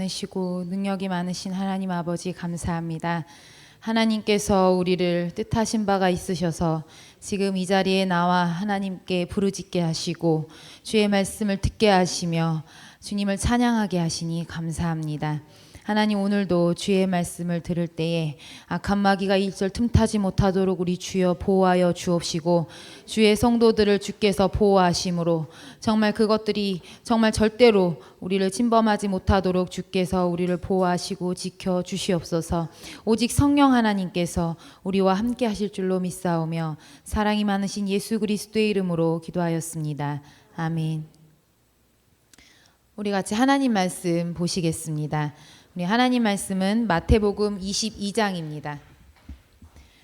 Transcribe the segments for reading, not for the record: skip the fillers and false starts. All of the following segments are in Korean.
많으시고 능력이 많으신 하나님 아버지 감사합니다. 하나님께서 우리를 뜻하신 바가 있으셔서 지금 이 자리에 나와 하나님께 부르짖게 하시고 주의 말씀을 듣게 하시며 주님을 찬양하게 하시니 감사합니다. 하나님, 오늘도 주의 말씀을 들을 때에 악한 마귀가 일절 틈타지 못하도록 우리 주여 보호하여 주옵시고, 주의 성도들을 주께서 보호하심으로 정말 그것들이 정말 절대로 우리를 침범하지 못하도록 주께서 우리를 보호하시고 지켜 주시옵소서. 오직 성령 하나님께서 우리와 함께 하실 줄로 믿사오며 사랑이 많으신 예수 그리스도의 이름으로 기도하였습니다. 아멘. 우리 같이 하나님 말씀 보시겠습니다. 우리 하나님 말씀은 마태복음 22장입니다.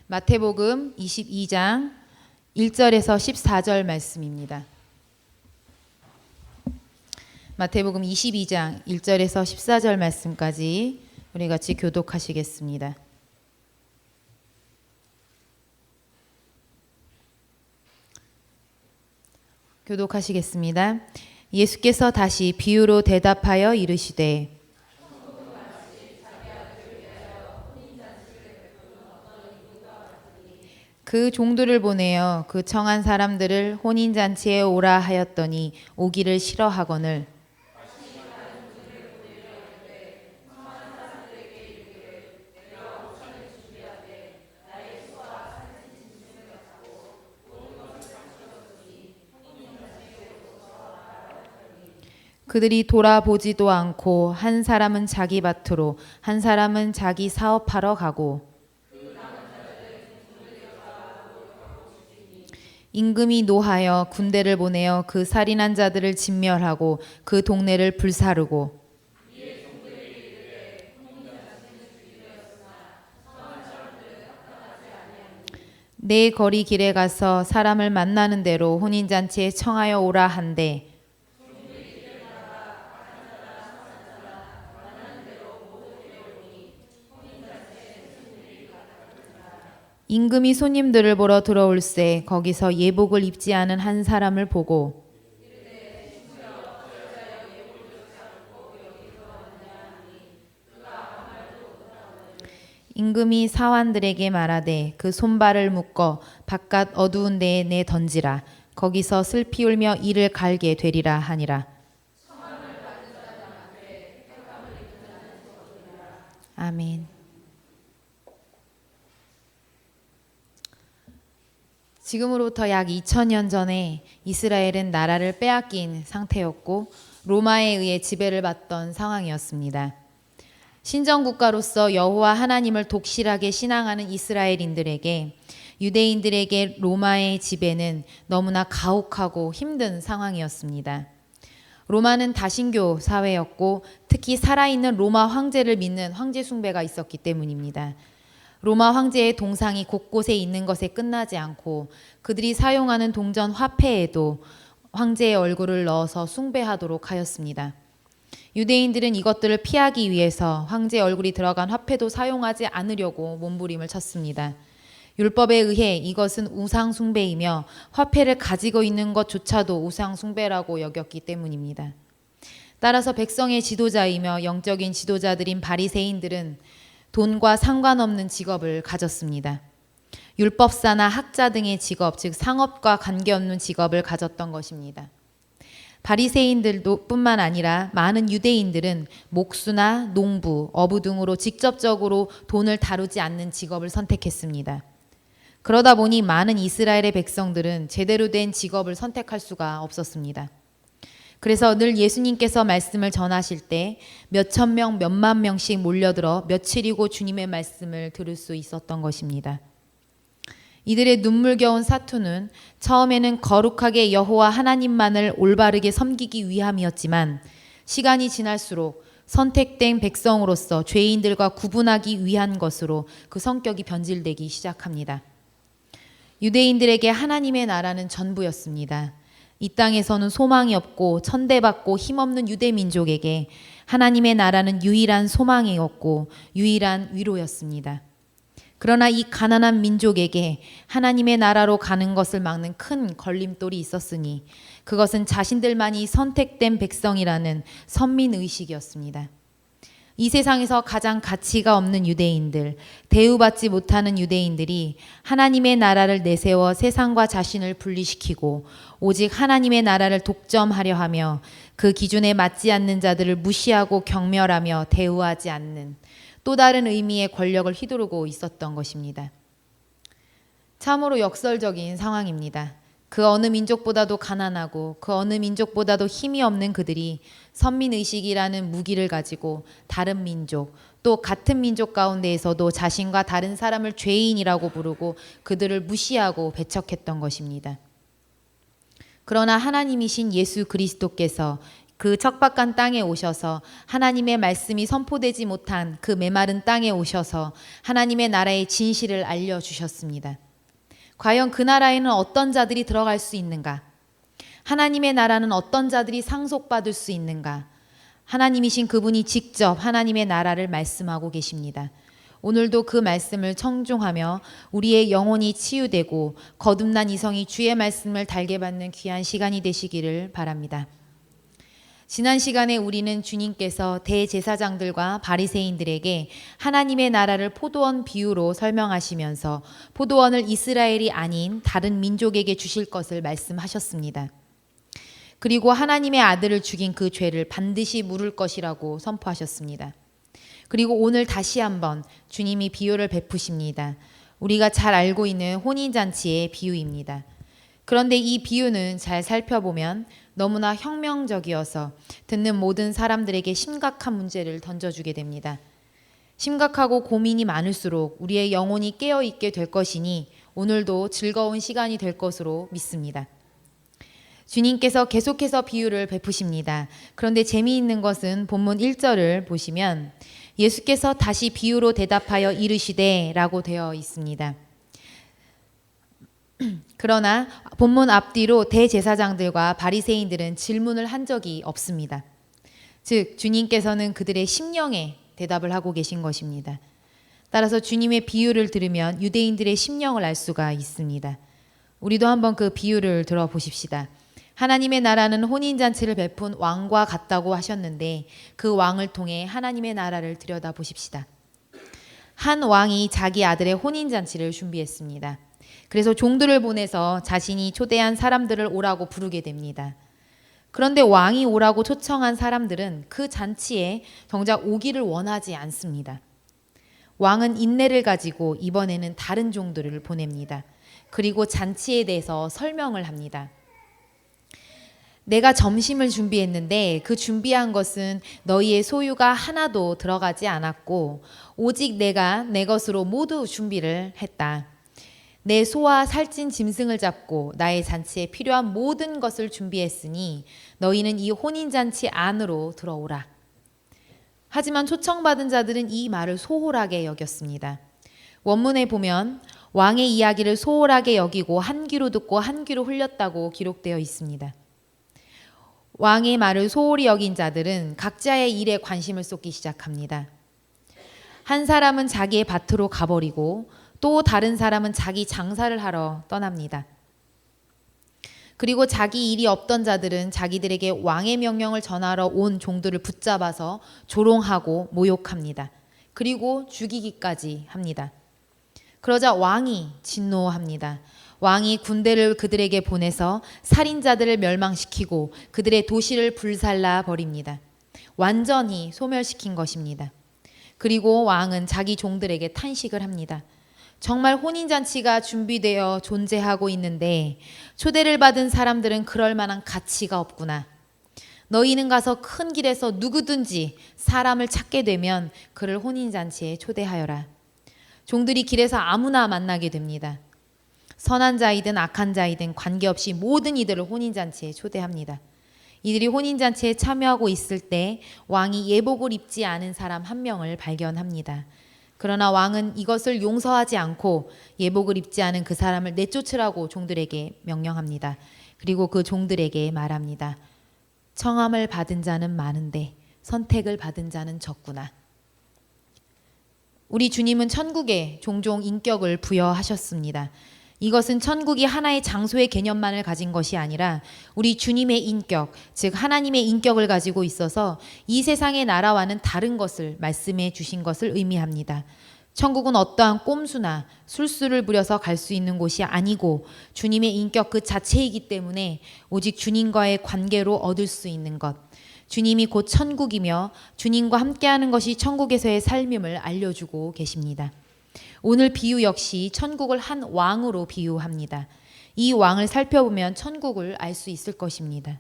마태복음 22장 1절에서 14절 말씀입니다. 마태복음 22장 1절에서 14절 말씀까지 우리 같이 교독하시겠습니다. 교독하시겠습니다. 예수께서 다시 비유로 대답하여 이르시되 그 종들을 보내어 그 청한 사람들을 혼인잔치에 오라 하였더니 오기를 싫어하거늘 그들이 돌아보지도 않고 한 사람은 자기 밭으로 한 사람은 자기 사업하러 가고 임금이 노하여 군대를 보내어 그 살인한 자들을 진멸하고 그 동네를 불사르고 내 거리 길에 가서 사람을 만나는 대로 혼인잔치에 청하여 오라 한대 임금이 손님들을 보러 들어올세 거기서 예복을 입지 않은 한 사람을 보고 임금이 사환들에게 말하되 그 손발을 묶어 바깥 어두운 데에 내 던지라 거기서 슬피 울며 이를 갈게 되리라 하니라. 아멘. 지금으로부터 약 2000년 전에 이스라엘은 나라를 빼앗긴 상태였고 로마에 의해 지배를 받던 상황이었습니다. 신정국가로서 여호와 하나님을 독실하게 신앙하는 이스라엘인들에게 유대인들에게 로마의 지배는 너무나 가혹하고 힘든 상황이었습니다. 로마는 다신교 사회였고 특히 살아있는 로마 황제를 믿는 황제 숭배가 있었기 때문입니다. 로마 황제의 동상이 곳곳에 있는 것에 끝나지 않고 그들이 사용하는 동전 화폐에도 황제의 얼굴을 넣어서 숭배하도록 하였습니다. 유대인들은 이것들을 피하기 위해서 황제의 얼굴이 들어간 화폐도 사용하지 않으려고 몸부림을 쳤습니다. 율법에 의해 이것은 우상 숭배이며 화폐를 가지고 있는 것조차도 우상 숭배라고 여겼기 때문입니다. 따라서 백성의 지도자이며 영적인 지도자들인 바리새인들은 돈과 상관없는 직업을 가졌습니다. 율법사나 학자 등의 직업, 즉 상업과 관계없는 직업을 가졌던 것입니다. 바리새인들도 뿐만 아니라 많은 유대인들은 목수나 농부, 어부 등으로 직접적으로 돈을 다루지 않는 직업을 선택했습니다. 그러다 보니 많은 이스라엘의 백성들은 제대로 된 직업을 선택할 수가 없었습니다. 그래서 늘 예수님께서 말씀을 전하실 때 몇천 명, 몇만 명씩 몰려들어 며칠이고 주님의 말씀을 들을 수 있었던 것입니다. 이들의 눈물겨운 사투는 처음에는 거룩하게 여호와 하나님만을 올바르게 섬기기 위함이었지만 시간이 지날수록 선택된 백성으로서 죄인들과 구분하기 위한 것으로 그 성격이 변질되기 시작합니다. 유대인들에게 하나님의 나라는 전부였습니다. 이 땅에서는 소망이 없고 천대받고 힘없는 유대 민족에게 하나님의 나라는 유일한 소망이었고 유일한 위로였습니다. 그러나 이 가난한 민족에게 하나님의 나라로 가는 것을 막는 큰 걸림돌이 있었으니 그것은 자신들만이 선택된 백성이라는 선민의식이었습니다. 이 세상에서 가장 가치가 없는 유대인들, 대우받지 못하는 유대인들이 하나님의 나라를 내세워 세상과 자신을 분리시키고 오직 하나님의 나라를 독점하려 하며 그 기준에 맞지 않는 자들을 무시하고 경멸하며 대우하지 않는 또 다른 의미의 권력을 휘두르고 있었던 것입니다. 참으로 역설적인 상황입니다. 그 어느 민족보다도 가난하고 그 어느 민족보다도 힘이 없는 그들이 선민의식이라는 무기를 가지고 다른 민족, 또 같은 민족 가운데에서도 자신과 다른 사람을 죄인이라고 부르고 그들을 무시하고 배척했던 것입니다. 그러나 하나님이신 예수 그리스도께서 그 척박한 땅에 오셔서 하나님의 말씀이 선포되지 못한 그 메마른 땅에 오셔서 하나님의 나라의 진실을 알려주셨습니다. 과연 그 나라에는 어떤 자들이 들어갈 수 있는가? 하나님의 나라는 어떤 자들이 상속받을 수 있는가? 하나님이신 그분이 직접 하나님의 나라를 말씀하고 계십니다. 오늘도 그 말씀을 청중하며 우리의 영혼이 치유되고 거듭난 이성이 주의 말씀을 달게 받는 귀한 시간이 되시기를 바랍니다. 지난 시간에 우리는 주님께서 대제사장들과 바리새인들에게 하나님의 나라를 포도원 비유로 설명하시면서 포도원을 이스라엘이 아닌 다른 민족에게 주실 것을 말씀하셨습니다. 그리고 하나님의 아들을 죽인 그 죄를 반드시 물을 것이라고 선포하셨습니다. 그리고 오늘 다시 한번 주님이 비유를 베푸십니다. 우리가 잘 알고 있는 혼인잔치의 비유입니다. 그런데 이 비유는 잘 살펴보면 너무나 혁명적이어서 듣는 모든 사람들에게 심각한 문제를 던져주게 됩니다. 심각하고 고민이 많을수록 우리의 영혼이 깨어있게 될 것이니 오늘도 즐거운 시간이 될 것으로 믿습니다. 주님께서 계속해서 비유를 베푸십니다. 그런데 재미있는 것은 본문 1절을 보시면 예수께서 다시 비유로 대답하여 이르시되 라고 되어 있습니다. 그러나 본문 앞뒤로 대제사장들과 바리새인들은 질문을 한 적이 없습니다. 즉 주님께서는 그들의 심령에 대답을 하고 계신 것입니다. 따라서 주님의 비유를 들으면 유대인들의 심령을 알 수가 있습니다. 우리도 한번 그 비유를 들어보십시다. 하나님의 나라는 혼인잔치를 베푼 왕과 같다고 하셨는데 그 왕을 통해 하나님의 나라를 들여다보십시다. 한 왕이 자기 아들의 혼인잔치를 준비했습니다. 그래서 종들을 보내서 자신이 초대한 사람들을 오라고 부르게 됩니다. 그런데 왕이 오라고 초청한 사람들은 그 잔치에 정작 오기를 원하지 않습니다. 왕은 인내를 가지고 이번에는 다른 종들을 보냅니다. 그리고 잔치에 대해서 설명을 합니다. 내가 점심을 준비했는데 그 준비한 것은 너희의 소유가 하나도 들어가지 않았고 오직 내가 내 것으로 모두 준비를 했다. 내 소와 살찐 짐승을 잡고 나의 잔치에 필요한 모든 것을 준비했으니 너희는 이 혼인잔치 안으로 들어오라. 하지만 초청받은 자들은 이 말을 소홀하게 여겼습니다. 원문에 보면 왕의 이야기를 소홀하게 여기고 한 귀로 듣고 한 귀로 흘렸다고 기록되어 있습니다. 왕의 말을 소홀히 여긴 자들은 각자의 일에 관심을 쏟기 시작합니다. 한 사람은 자기의 밭으로 가버리고 또 다른 사람은 자기 장사를 하러 떠납니다. 그리고 자기 일이 없던 자들은 자기들에게 왕의 명령을 전하러 온 종들을 붙잡아서 조롱하고 모욕합니다. 그리고 죽이기까지 합니다. 그러자 왕이 진노합니다. 왕이 군대를 그들에게 보내서 살인자들을 멸망시키고 그들의 도시를 불살라 버립니다. 완전히 소멸시킨 것입니다. 그리고 왕은 자기 종들에게 탄식을 합니다. 정말 혼인잔치가 준비되어 존재하고 있는데 초대를 받은 사람들은 그럴 만한 가치가 없구나. 너희는 가서 큰 길에서 누구든지 사람을 찾게 되면 그를 혼인잔치에 초대하여라. 종들이 길에서 아무나 만나게 됩니다. 선한 자이든 악한 자이든 관계없이 모든 이들을 혼인잔치에 초대합니다. 이들이 혼인잔치에 참여하고 있을 때 왕이 예복을 입지 않은 사람 한 명을 발견합니다. 그러나 왕은 이것을 용서하지 않고 예복을 입지 않은 그 사람을 내쫓으라고 종들에게 명령합니다. 그리고 그 종들에게 말합니다. 청함을 받은 자는 많은데 선택을 받은 자는 적구나. 우리 주님은 천국에 종종 인격을 부여하셨습니다. 이것은 천국이 하나의 장소의 개념만을 가진 것이 아니라 우리 주님의 인격, 즉 하나님의 인격을 가지고 있어서 이 세상의 나라와는 다른 것을 말씀해 주신 것을 의미합니다. 천국은 어떠한 꼼수나 술수를 부려서 갈 수 있는 곳이 아니고 주님의 인격 그 자체이기 때문에 오직 주님과의 관계로 얻을 수 있는 것, 주님이 곧 천국이며 주님과 함께하는 것이 천국에서의 삶임을 알려주고 계십니다. 오늘 비유 역시 천국을 한 왕으로 비유합니다. 이 왕을 살펴보면 천국을 알 수 있을 것입니다.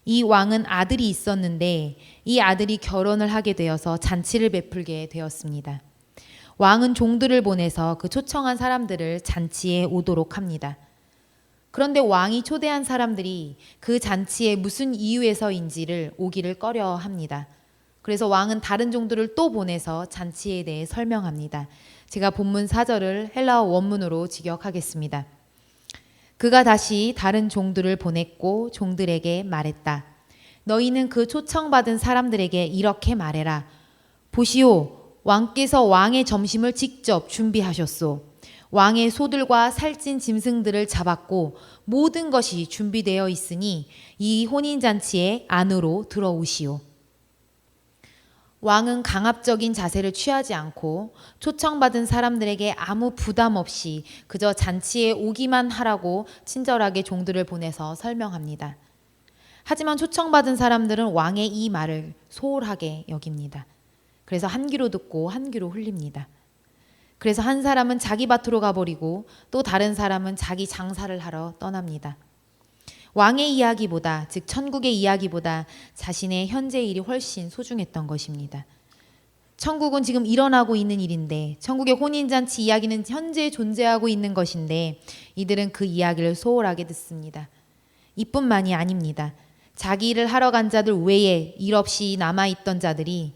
이 왕은 아들이 있었는데 이 아들이 결혼을 하게 되어서 잔치를 베풀게 되었습니다. 왕은 종들을 보내서 그 초청한 사람들을 잔치에 오도록 합니다. 그런데 왕이 초대한 사람들이 그 잔치에 무슨 이유에서인지를 오기를 꺼려 합니다. 그래서 왕은 다른 종들을 또 보내서 잔치에 대해 설명합니다. 제가 본문 4절을 헬라어 원문으로 직역하겠습니다. 그가 다시 다른 종들을 보냈고 종들에게 말했다. 너희는 그 초청받은 사람들에게 이렇게 말해라. 보시오, 왕께서 왕의 점심을 직접 준비하셨소. 왕의 소들과 살찐 짐승들을 잡았고 모든 것이 준비되어 있으니 이 혼인잔치의 안으로 들어오시오. 왕은 강압적인 자세를 취하지 않고 초청받은 사람들에게 아무 부담 없이 그저 잔치에 오기만 하라고 친절하게 종들을 보내서 설명합니다. 하지만 초청받은 사람들은 왕의 이 말을 소홀하게 여깁니다. 그래서 한 귀로 듣고 한 귀로 흘립니다. 그래서 한 사람은 자기 밭으로 가버리고 또 다른 사람은 자기 장사를 하러 떠납니다. 왕의 이야기보다, 즉 천국의 이야기보다 자신의 현재 일이 훨씬 소중했던 것입니다. 천국은 지금 일어나고 있는 일인데, 천국의 혼인잔치 이야기는 현재 존재하고 있는 것인데 이들은 그 이야기를 소홀하게 듣습니다. 이뿐만이 아닙니다. 자기 일을 하러 간 자들 외에 일 없이 남아있던 자들이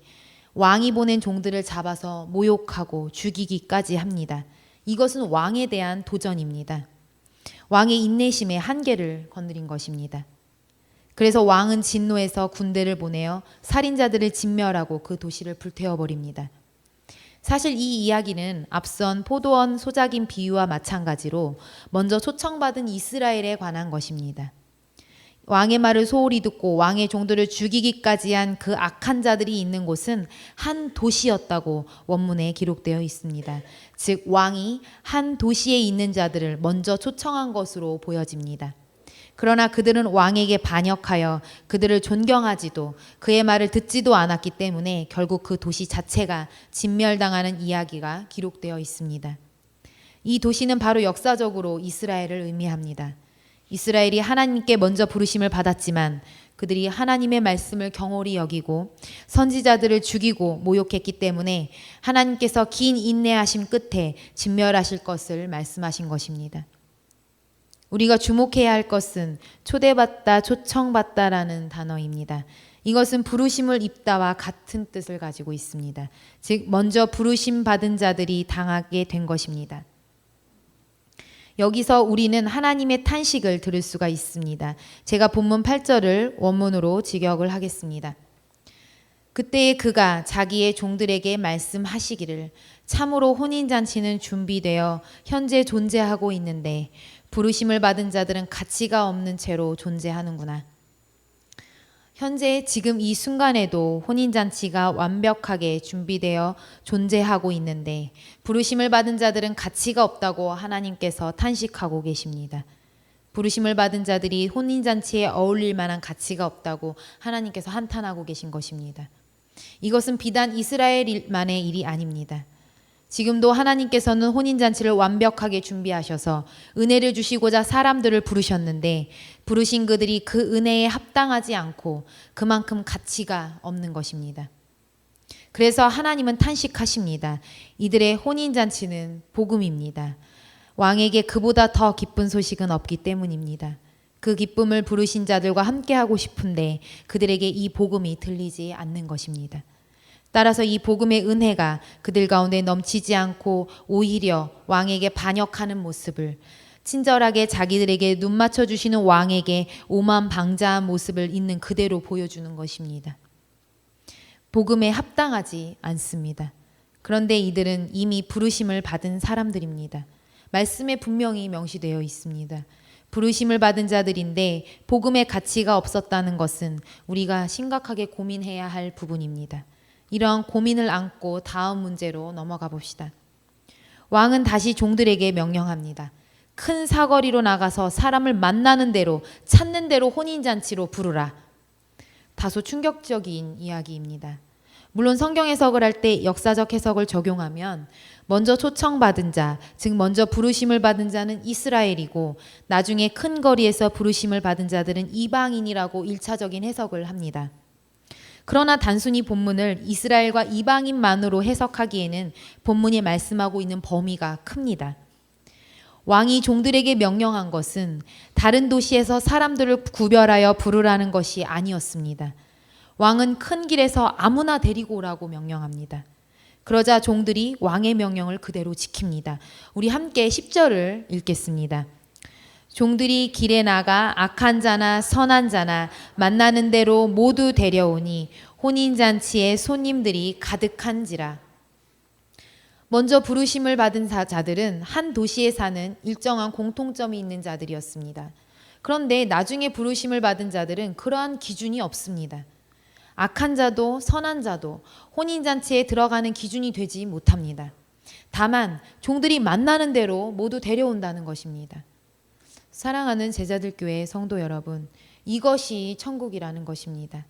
왕이 보낸 종들을 잡아서 모욕하고 죽이기까지 합니다. 이것은 왕에 대한 도전입니다. 왕의 인내심의 한계를 건드린 것입니다. 그래서 왕은 진노해서 군대를 보내어 살인자들을 진멸하고 그 도시를 불태워버립니다. 사실 이 이야기는 앞선 포도원 소작인 비유와 마찬가지로 먼저 초청받은 이스라엘에 관한 것입니다. 왕의 말을 소홀히 듣고 왕의 종들을 죽이기까지 한 그 악한 자들이 있는 곳은 한 도시였다고 원문에 기록되어 있습니다. 즉 왕이 한 도시에 있는 자들을 먼저 초청한 것으로 보여집니다. 그러나 그들은 왕에게 반역하여 그들을 존경하지도 그의 말을 듣지도 않았기 때문에 결국 그 도시 자체가 진멸당하는 이야기가 기록되어 있습니다. 이 도시는 바로 역사적으로 이스라엘을 의미합니다. 이스라엘이 하나님께 먼저 부르심을 받았지만 그들이 하나님의 말씀을 경홀히 여기고 선지자들을 죽이고 모욕했기 때문에 하나님께서 긴 인내하심 끝에 진멸하실 것을 말씀하신 것입니다. 우리가 주목해야 할 것은 초대받다, 초청받다라는 단어입니다. 이것은 부르심을 입다와 같은 뜻을 가지고 있습니다. 즉 먼저 부르심 받은 자들이 당하게 된 것입니다. 여기서 우리는 하나님의 탄식을 들을 수가 있습니다. 제가 본문 8절을 원문으로 직역을 하겠습니다. 그때에 그가 자기의 종들에게 말씀하시기를 참으로 혼인잔치는 준비되어 현재 존재하고 있는데 부르심을 받은 자들은 가치가 없는 채로 존재하는구나. 현재 지금 이 순간에도 혼인잔치가 완벽하게 준비되어 존재하고 있는데 부르심을 받은 자들은 가치가 없다고 하나님께서 탄식하고 계십니다. 부르심을 받은 자들이 혼인잔치에 어울릴 만한 가치가 없다고 하나님께서 한탄하고 계신 것입니다. 이것은 비단 이스라엘만의 일이 아닙니다. 지금도 하나님께서는 혼인잔치를 완벽하게 준비하셔서 은혜를 주시고자 사람들을 부르셨는데 부르신 그들이 그 은혜에 합당하지 않고 그만큼 가치가 없는 것입니다. 그래서 하나님은 탄식하십니다. 이들의 혼인잔치는 복음입니다. 왕에게 그보다 더 기쁜 소식은 없기 때문입니다. 그 기쁨을 부르신 자들과 함께하고 싶은데 그들에게 이 복음이 들리지 않는 것입니다. 따라서 이 복음의 은혜가 그들 가운데 넘치지 않고 오히려 왕에게 반역하는 모습을, 친절하게 자기들에게 눈 맞춰주시는 왕에게 오만방자한 모습을 있는 그대로 보여주는 것입니다. 복음에 합당하지 않습니다. 그런데 이들은 이미 부르심을 받은 사람들입니다. 말씀에 분명히 명시되어 있습니다. 부르심을 받은 자들인데 복음의 가치가 없었다는 것은 우리가 심각하게 고민해야 할 부분입니다. 이러한 고민을 안고 다음 문제로 넘어가 봅시다. 왕은 다시 종들에게 명령합니다. 큰 사거리로 나가서 사람을 만나는 대로 찾는 대로 혼인잔치로 부르라. 다소 충격적인 이야기입니다. 물론 성경 해석을 할 때 역사적 해석을 적용하면 먼저 초청받은 자, 즉 먼저 부르심을 받은 자는 이스라엘이고 나중에 큰 거리에서 부르심을 받은 자들은 이방인이라고 1차적인 해석을 합니다. 그러나 단순히 본문을 이스라엘과 이방인만으로 해석하기에는 본문이 말씀하고 있는 범위가 큽니다. 왕이 종들에게 명령한 것은 다른 도시에서 사람들을 구별하여 부르라는 것이 아니었습니다. 왕은 큰 길에서 아무나 데리고 오라고 명령합니다. 그러자 종들이 왕의 명령을 그대로 지킵니다. 우리 함께 10절을 읽겠습니다. 종들이 길에 나가 악한 자나 선한 자나 만나는 대로 모두 데려오니 혼인잔치에 손님들이 가득한지라. 먼저 부르심을 받은 자들은 한 도시에 사는 일정한 공통점이 있는 자들이었습니다. 그런데 나중에 부르심을 받은 자들은 그러한 기준이 없습니다. 악한 자도 선한 자도 혼인잔치에 들어가는 기준이 되지 못합니다. 다만 종들이 만나는 대로 모두 데려온다는 것입니다. 사랑하는 제자들 교회 성도 여러분, 이것이 천국이라는 것입니다.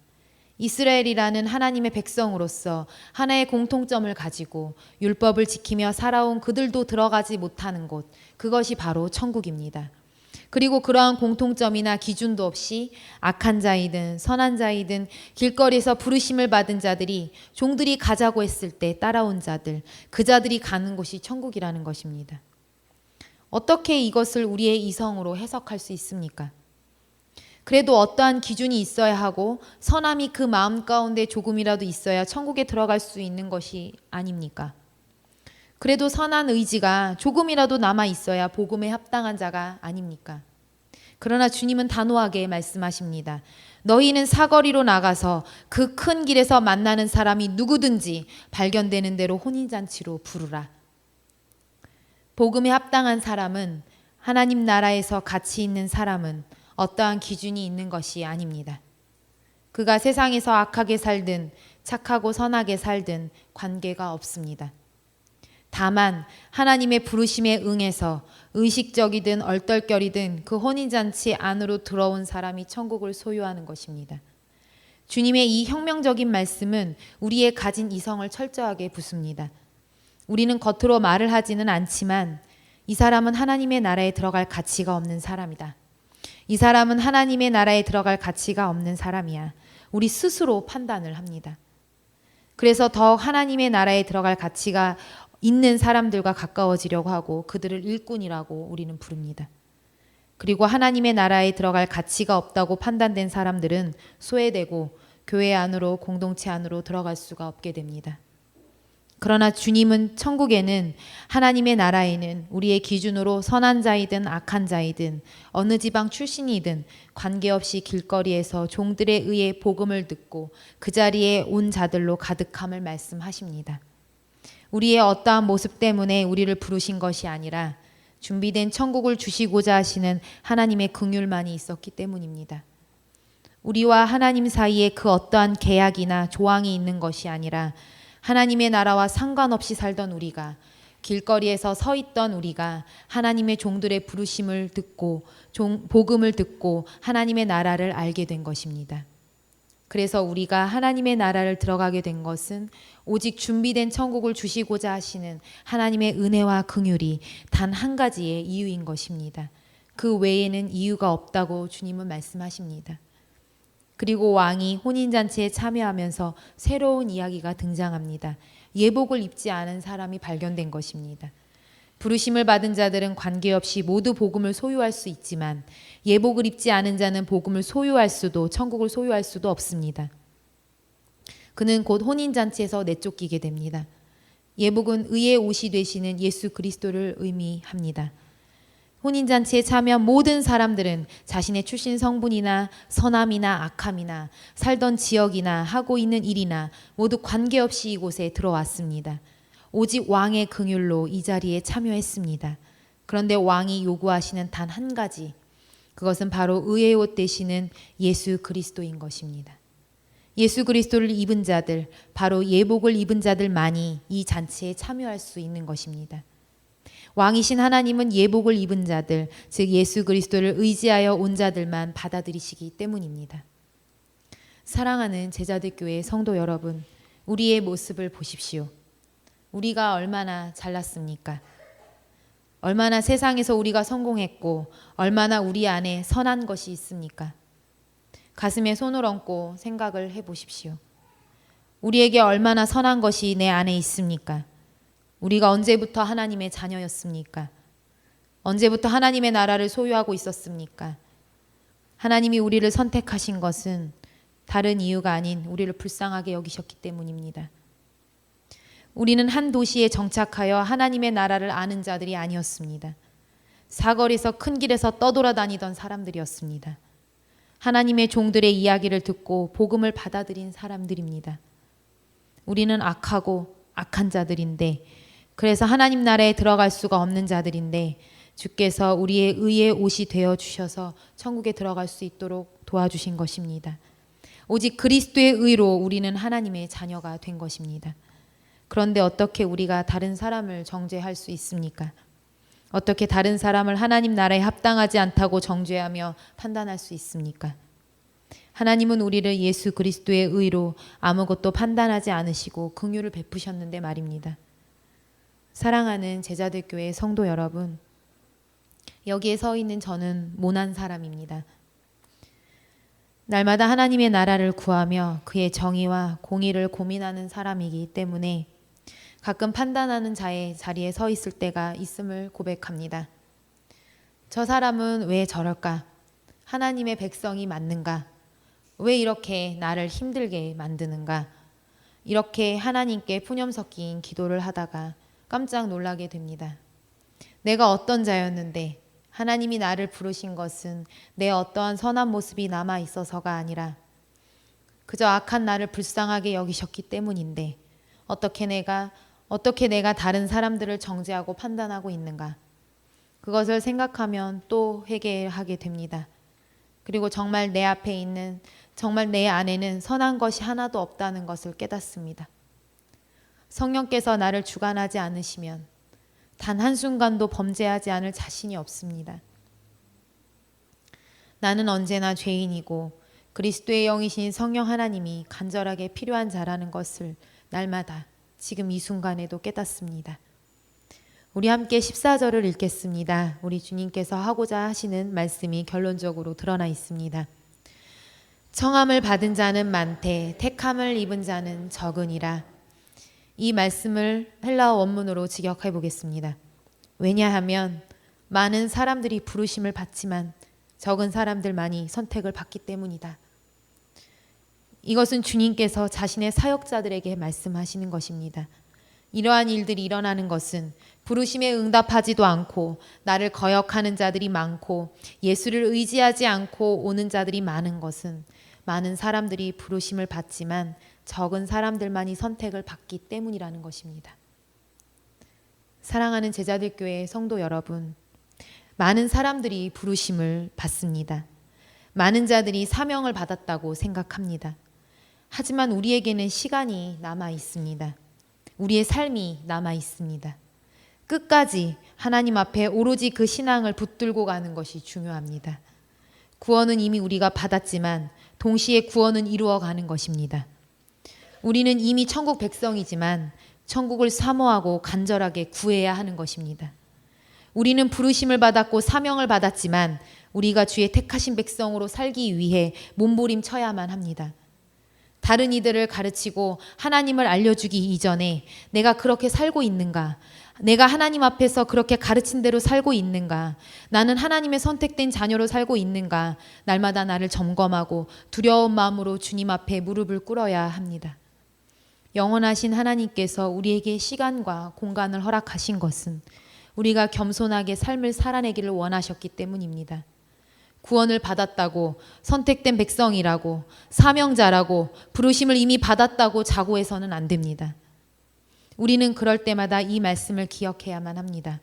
이스라엘이라는 하나님의 백성으로서 하나의 공통점을 가지고 율법을 지키며 살아온 그들도 들어가지 못하는 곳, 그것이 바로 천국입니다. 그리고 그러한 공통점이나 기준도 없이 악한 자이든 선한 자이든 길거리에서 부르심을 받은 자들이 종들이 가자고 했을 때 따라온 자들, 그 자들이 가는 곳이 천국이라는 것입니다. 어떻게 이것을 우리의 이성으로 해석할 수 있습니까? 그래도 어떠한 기준이 있어야 하고 선함이 그 마음 가운데 조금이라도 있어야 천국에 들어갈 수 있는 것이 아닙니까? 그래도 선한 의지가 조금이라도 남아 있어야 복음에 합당한 자가 아닙니까? 그러나 주님은 단호하게 말씀하십니다. 너희는 사거리로 나가서 그 큰 길에서 만나는 사람이 누구든지 발견되는 대로 혼인잔치로 부르라. 복음에 합당한 사람은, 하나님 나라에서 가치 있는 사람은 어떠한 기준이 있는 것이 아닙니다. 그가 세상에서 악하게 살든 착하고 선하게 살든 관계가 없습니다. 다만 하나님의 부르심에 응해서 의식적이든 얼떨결이든 그 혼인잔치 안으로 들어온 사람이 천국을 소유하는 것입니다. 주님의 이 혁명적인 말씀은 우리의 가진 이성을 철저하게 부숩니다. 우리는 겉으로 말을 하지는 않지만 이 사람은 하나님의 나라에 들어갈 가치가 없는 사람이다. 이 사람은 하나님의 나라에 들어갈 가치가 없는 사람이야. 우리 스스로 판단을 합니다. 그래서 더욱 하나님의 나라에 들어갈 가치가 있는 사람들과 가까워지려고 하고 그들을 일꾼이라고 우리는 부릅니다. 그리고 하나님의 나라에 들어갈 가치가 없다고 판단된 사람들은 소외되고 교회 안으로, 공동체 안으로 들어갈 수가 없게 됩니다. 그러나 주님은 천국에는, 하나님의 나라에는 우리의 기준으로 선한 자이든 악한 자이든 어느 지방 출신이든 관계없이 길거리에서 종들에 의해 복음을 듣고 그 자리에 온 자들로 가득함을 말씀하십니다. 우리의 어떠한 모습 때문에 우리를 부르신 것이 아니라 준비된 천국을 주시고자 하시는 하나님의 긍휼만이 있었기 때문입니다. 우리와 하나님 사이에 그 어떠한 계약이나 조항이 있는 것이 아니라 하나님의 나라와 상관없이 살던 우리가, 길거리에서 서 있던 우리가 하나님의 종들의 부르심을 듣고 복음을 듣고 하나님의 나라를 알게 된 것입니다. 그래서 우리가 하나님의 나라를 들어가게 된 것은 오직 준비된 천국을 주시고자 하시는 하나님의 은혜와 긍휼이 단 한 가지의 이유인 것입니다. 그 외에는 이유가 없다고 주님은 말씀하십니다. 그리고 왕이 혼인잔치에 참여하면서 새로운 이야기가 등장합니다. 예복을 입지 않은 사람이 발견된 것입니다. 부르심을 받은 자들은 관계없이 모두 복음을 소유할 수 있지만 예복을 입지 않은 자는 복음을 소유할 수도, 천국을 소유할 수도 없습니다. 그는 곧 혼인잔치에서 내쫓기게 됩니다. 예복은 의의 옷이 되시는 예수 그리스도를 의미합니다. 혼인잔치에 참여한 모든 사람들은 자신의 출신 성분이나 선함이나 악함이나 살던 지역이나 하고 있는 일이나 모두 관계없이 이곳에 들어왔습니다. 오직 왕의 긍휼로 이 자리에 참여했습니다. 그런데 왕이 요구하시는 단 한 가지, 그것은 바로 의의 옷 되시는 예수 그리스도인 것입니다. 예수 그리스도를 입은 자들, 바로 예복을 입은 자들만이 이 잔치에 참여할 수 있는 것입니다. 왕이신 하나님은 예복을 입은 자들, 즉 예수 그리스도를 의지하여 온 자들만 받아들이시기 때문입니다. 사랑하는 제자들 교회 성도 여러분, 우리의 모습을 보십시오. 우리가 얼마나 잘났습니까? 얼마나 세상에서 우리가 성공했고 얼마나 우리 안에 선한 것이 있습니까? 가슴에 손을 얹고 생각을 해보십시오. 우리에게 얼마나 선한 것이 내 안에 있습니까? 우리가 언제부터 하나님의 자녀였습니까? 언제부터 하나님의 나라를 소유하고 있었습니까? 하나님이 우리를 선택하신 것은 다른 이유가 아닌 우리를 불쌍하게 여기셨기 때문입니다. 우리는 한 도시에 정착하여 하나님의 나라를 아는 자들이 아니었습니다. 사거리에서 큰 길에서 떠돌아다니던 사람들이었습니다. 하나님의 종들의 이야기를 듣고 복음을 받아들인 사람들입니다. 우리는 악하고 악한 자들인데, 그래서 하나님 나라에 들어갈 수가 없는 자들인데 주께서 우리의 의의 옷이 되어 주셔서 천국에 들어갈 수 있도록 도와주신 것입니다. 오직 그리스도의 의로 우리는 하나님의 자녀가 된 것입니다. 그런데 어떻게 우리가 다른 사람을 정죄할 수 있습니까? 어떻게 다른 사람을 하나님 나라에 합당하지 않다고 정죄하며 판단할 수 있습니까? 하나님은 우리를 예수 그리스도의 의로 아무것도 판단하지 않으시고 긍휼을 베푸셨는데 말입니다. 사랑하는 제자들 교회 성도 여러분, 여기에 서 있는 저는 모난 사람입니다. 날마다 하나님의 나라를 구하며 그의 정의와 공의를 고민하는 사람이기 때문에 가끔 판단하는 자의 자리에 서 있을 때가 있음을 고백합니다. 저 사람은 왜 저럴까? 하나님의 백성이 맞는가? 왜 이렇게 나를 힘들게 만드는가? 이렇게 하나님께 푸념 섞인 기도를 하다가 깜짝 놀라게 됩니다. 내가 어떤 자였는데 하나님이 나를 부르신 것은 내 어떠한 선한 모습이 남아 있어서가 아니라 그저 악한 나를 불쌍하게 여기셨기 때문인데 어떻게 내가 다른 사람들을 정죄하고 판단하고 있는가? 그것을 생각하면 또 회개하게 됩니다. 그리고 정말 내 앞에 있는, 정말 내 안에는 선한 것이 하나도 없다는 것을 깨닫습니다. 성령께서 나를 주관하지 않으시면 단 한순간도 범죄하지 않을 자신이 없습니다. 나는 언제나 죄인이고 그리스도의 영이신 성령 하나님이 간절하게 필요한 자라는 것을 날마다 지금 이 순간에도 깨닫습니다. 우리 함께 14절을 읽겠습니다. 우리 주님께서 하고자 하시는 말씀이 결론적으로 드러나 있습니다. 청함을 받은 자는 많되 택함을 입은 자는 적으니라. 이 말씀을 헬라어 원문으로 직역해 보겠습니다. 왜냐하면 많은 사람들이 부르심을 받지만 적은 사람들만이 선택을 받기 때문이다. 이것은 주님께서 자신의 사역자들에게 말씀하시는 것입니다. 이러한 일들이 일어나는 것은 부르심에 응답하지도 않고 나를 거역하는 자들이 많고 예수를 의지하지 않고 오는 자들이 많은 것은 많은 사람들이 부르심을 받지만 적은 사람들만이 선택을 받기 때문이라는 것입니다. 사랑하는 제자들 교회 성도 여러분, 많은 사람들이 부르심을 받습니다. 많은 자들이 사명을 받았다고 생각합니다. 하지만 우리에게는 시간이 남아 있습니다. 우리의 삶이 남아 있습니다. 끝까지 하나님 앞에 오로지 그 신앙을 붙들고 가는 것이 중요합니다. 구원은 이미 우리가 받았지만 동시에 구원은 이루어가는 것입니다. 우리는 이미 천국 백성이지만 천국을 사모하고 간절하게 구해야 하는 것입니다. 우리는 부르심을 받았고 사명을 받았지만 우리가 주의 택하신 백성으로 살기 위해 몸부림쳐야만 합니다. 다른 이들을 가르치고 하나님을 알려주기 이전에 내가 그렇게 살고 있는가? 내가 하나님 앞에서 그렇게 가르친 대로 살고 있는가? 나는 하나님의 선택된 자녀로 살고 있는가? 날마다 나를 점검하고 두려운 마음으로 주님 앞에 무릎을 꿇어야 합니다. 영원하신 하나님께서 우리에게 시간과 공간을 허락하신 것은 우리가 겸손하게 삶을 살아내기를 원하셨기 때문입니다. 구원을 받았다고, 선택된 백성이라고, 사명자라고, 부르심을 이미 받았다고 자고해서는 안 됩니다. 우리는 그럴 때마다 이 말씀을 기억해야만 합니다.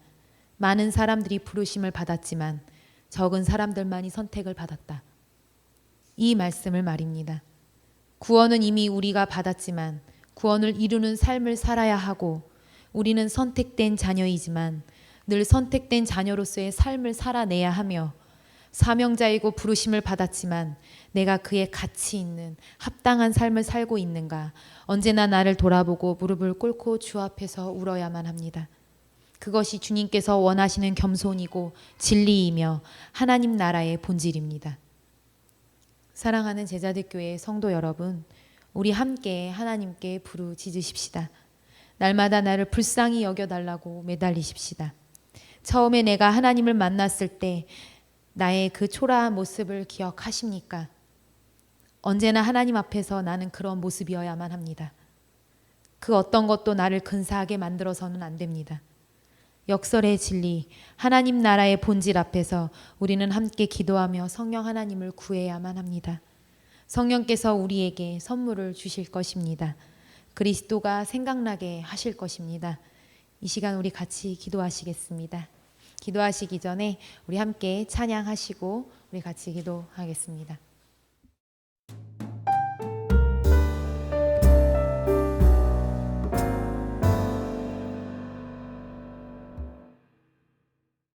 많은 사람들이 부르심을 받았지만 적은 사람들만이 선택을 받았다. 이 말씀을 말입니다. 구원은 이미 우리가 받았지만 구원을 이루는 삶을 살아야 하고 우리는 선택된 자녀이지만 늘 선택된 자녀로서의 삶을 살아내야 하며 사명자이고 부르심을 받았지만 내가 그에 가치 있는 합당한 삶을 살고 있는가 언제나 나를 돌아보고 무릎을 꿇고 주 앞에서 울어야만 합니다. 그것이 주님께서 원하시는 겸손이고 진리이며 하나님 나라의 본질입니다. 사랑하는 제자들 교회 성도 여러분, 우리 함께 하나님께 부르짖으십시다. 날마다 나를 불쌍히 여겨달라고 매달리십시다. 처음에 내가 하나님을 만났을 때 나의 그 초라한 모습을 기억하십니까? 언제나 하나님 앞에서 나는 그런 모습이어야만 합니다. 그 어떤 것도 나를 근사하게 만들어서는 안 됩니다. 역설의 진리, 하나님 나라의 본질 앞에서 우리는 함께 기도하며 성령 하나님을 구해야만 합니다. 성령께서 우리에게 선물을 주실 것입니다. 그리스도가 생각나게 하실 것입니다. 이 시간 우리 같이 기도하시겠습니다. 기도하시기 전에 우리 함께 찬양하시고 우리 같이 기도하겠습니다.